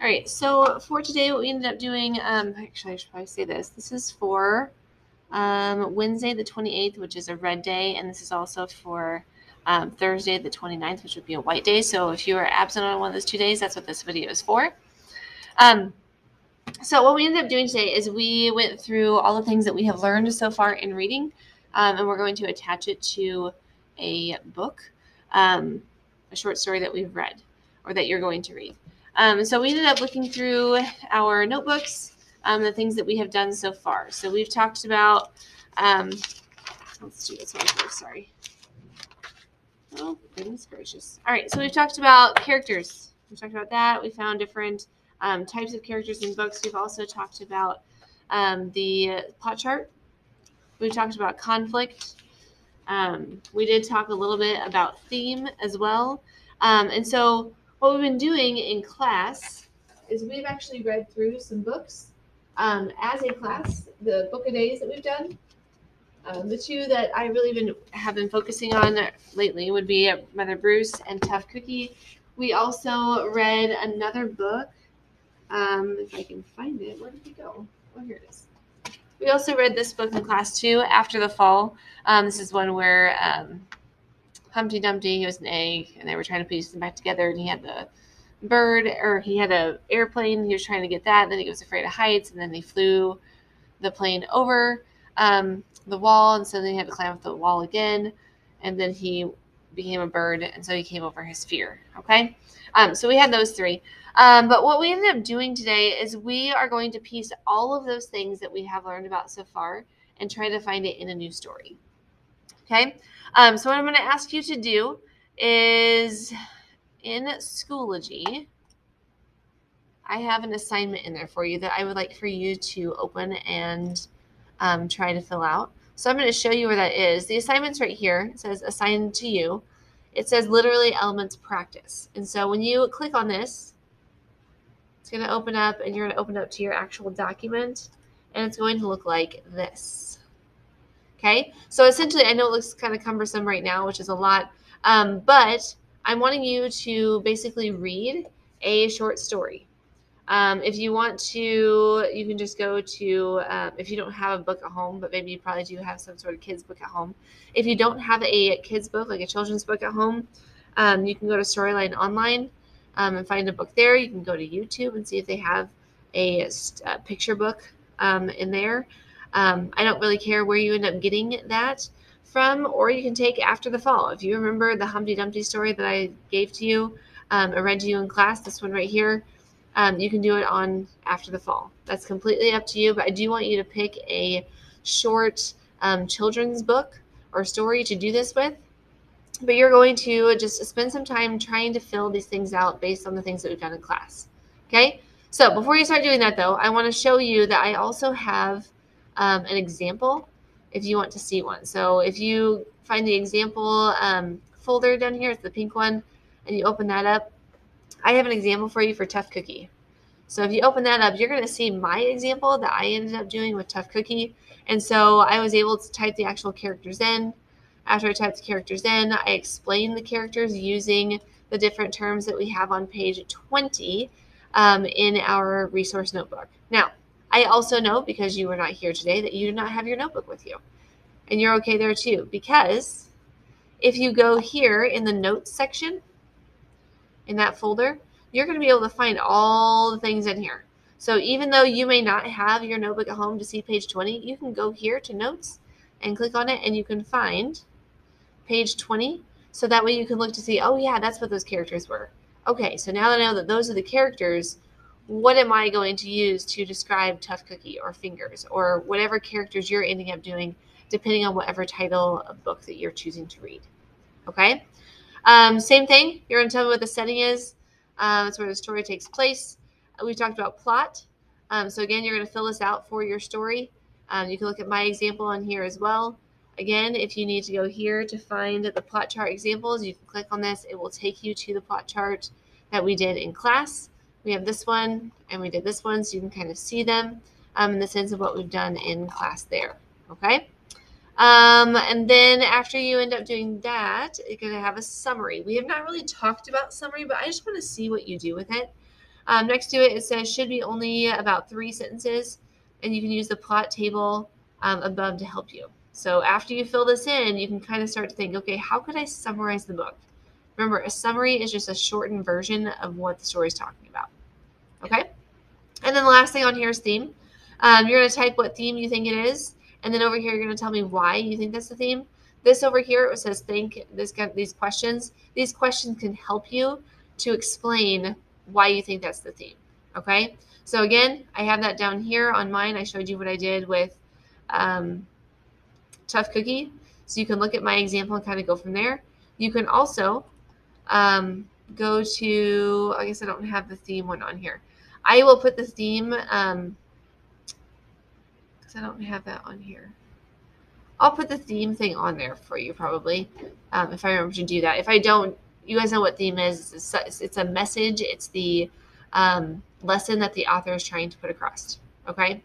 All right, so for today, what we ended up doing, actually, I should probably say this. This is for Wednesday the 28th, which is a red day, and this is also for Thursday the 29th, which would be a white day. So if you are absent on one of those 2 days, that's what this video is for. So what we ended up doing today is we went through all the things that we have learned so far in reading, and we're going to attach it to a book, a short story that we've read or that you're going to read. So we ended up looking through our notebooks, the things that we have done so far. So we've talked about, let's do this one first, sorry. Oh, goodness gracious. All right, so we've talked about characters. We've talked about that. We found different types of characters in books. We've also talked about the plot chart. We've talked about conflict. We did talk a little bit about theme as well. And so what we've been doing in class is we've actually read through some books as a class, the book a days that we've done. The two that I really have been focusing on lately would be Mother Bruce and Tough Cookie. We also read another book. If I can find it, where did it go? Oh, here it is. We also read this book in class too, After the Fall. This is one where Humpty Dumpty, he was an egg, and they were trying to piece them back together, and he had the bird, or he had an airplane. He was trying to get that, then he was afraid of heights, and then they flew the plane over the wall, and so then he had to climb up the wall again, and then he became a bird, and so he came over his fear. Okay, so we had those three. But what we ended up doing today is we are going to piece all of those things that we have learned about so far and try to find it in a new story. Okay, so what I'm going to ask you to do is in Schoology, I have an assignment in there for you that I would like for you to open and try to fill out. So I'm going to show you where that is. The assignment's right here. It says assigned to you. It says literally elements practice. And so when you click on this, it's going to open up, and you're going to open up to your actual document, and it's going to look like this. Okay, so essentially, I know it looks kind of cumbersome right now, which is a lot, but I'm wanting you to basically read a short story. If you want to, you can just go to, if you don't have a book at home, but maybe you probably do have some sort of kids book at home. If you don't have a kids book, like a children's book at home, you can go to Storyline Online and find a book there. You can go to YouTube and see if they have a picture book in there. I don't really care where you end up getting that from, or you can take After the Fall. If you remember the Humpty Dumpty story that I gave to you, I read to you in class, this one right here, you can do it on After the Fall. That's completely up to you, but I do want you to pick a short children's book or story to do this with. But you're going to just spend some time trying to fill these things out based on the things that we've done in class. Okay? So before you start doing that, though, I want to show you that I also have an example if you want to see one. So if you find the example folder down here, it's the pink one, and you open that up, I have an example for you for Tough Cookie. So if you open that up, you're going to see my example that I ended up doing with Tough Cookie. And so I was able to type the actual characters in. After I typed the characters in, I explained the characters using the different terms that we have on page 20 in our resource notebook. Now, I also know, because you were not here today, that you do not have your notebook with you. And you're okay there too, because if you go here in the notes section, in that folder, you're going to be able to find all the things in here. So even though you may not have your notebook at home to see page 20, you can go here to notes and click on it, and you can find page 20. So that way you can look to see, oh yeah, that's what those characters were. Okay, so now that I know that those are the characters, what am I going to use to describe Tough Cookie or Fingers or whatever characters you're ending up doing, depending on whatever title of book that you're choosing to read. Okay? Same thing. You're going to tell me what the setting is. It's where the story takes place. We talked about plot. So again, you're going to fill this out for your story. You can look at my example on here as well. Again, if you need to go here to find the plot chart examples, you can click on this. It will take you to the plot chart that we did in class. We have this one, and we did this one, so you can kind of see them in the sense of what we've done in class there. Okay? And then after you end up doing that, you're going to have a summary. We have not really talked about summary, but I just want to see what you do with it. Next to it, it says should be only about 3 sentences, and you can use the plot table above to help you. So after you fill this in, you can kind of start to think, okay, how could I summarize the book? Remember, a summary is just a shortened version of what the story is talking about. Okay? And then the last thing on here is theme. You're going to type what theme you think it is, and then over here you're going to tell me why you think that's the theme. This over here, it says think, these questions. These questions can help you to explain why you think that's the theme. Okay? So again, I have that down here on mine. I showed you what I did with Tough Cookie. So you can look at my example and kind of go from there. You can also go to, I guess I don't have the theme one on here. I will put the theme, because I don't have that on here. I'll put the theme thing on there for you probably, if I remember to do that. If I don't, you guys know what theme is. It's a message. It's the lesson that the author is trying to put across. Okay?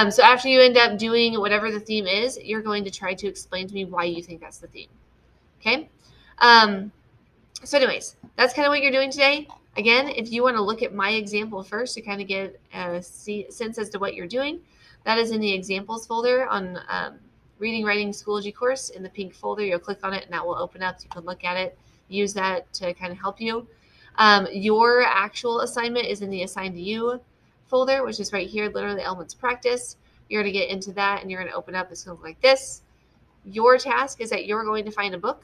So after you end up doing whatever the theme is, you're going to try to explain to me why you think that's the theme. Okay? So anyways, that's kind of what you're doing today. Again, if you want to look at my example first to kind of get a sense as to what you're doing, that is in the examples folder on Reading, Writing, Schoology course. In the pink folder, you'll click on it and that will open up. You can look at it, use that to kind of help you. Your actual assignment is in the Assigned to You folder, which is right here, literally Elements Practice. You're going to get into that and you're going to open up. It's going to look like this. Your task is that you're going to find a book,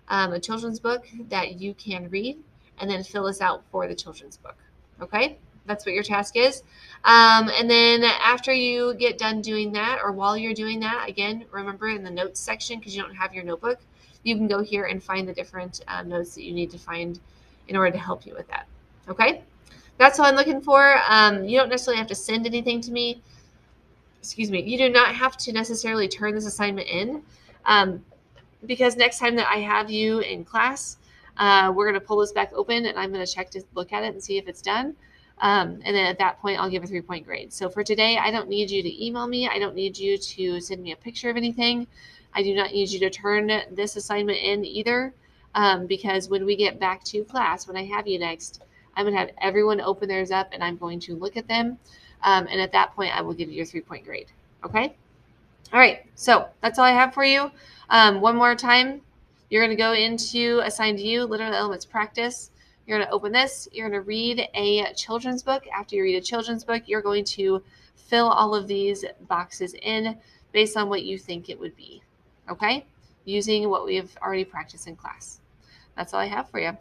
a children's book that you can read, and then fill this out for the children's book. Okay? That's what your task is. And then after you get done doing that, or while you're doing that, again, remember in the notes section, because you don't have your notebook, you can go here and find the different notes that you need to find in order to help you with that. Okay? That's all I'm looking for. You don't necessarily have to send anything to me. Excuse me. You do not have to necessarily turn this assignment in. Because next time that I have you in class, we're going to pull this back open and I'm going to check to look at it and see if it's done. And then at that point, I'll give a 3-point grade. So for today, I don't need you to email me. I don't need you to send me a picture of anything. I do not need you to turn this assignment in either, because when we get back to class, when I have you next, I'm going to have everyone open theirs up and I'm going to look at them. And at that point, I will give you your 3-point grade. Okay? All right. So that's all I have for you. One more time, you're going to go into Assigned to You, Literary Elements Practice. You're going to open this. You're going to read a children's book. After you read a children's book, you're going to fill all of these boxes in based on what you think it would be. Okay? Using what we have already practiced in class. That's all I have for you.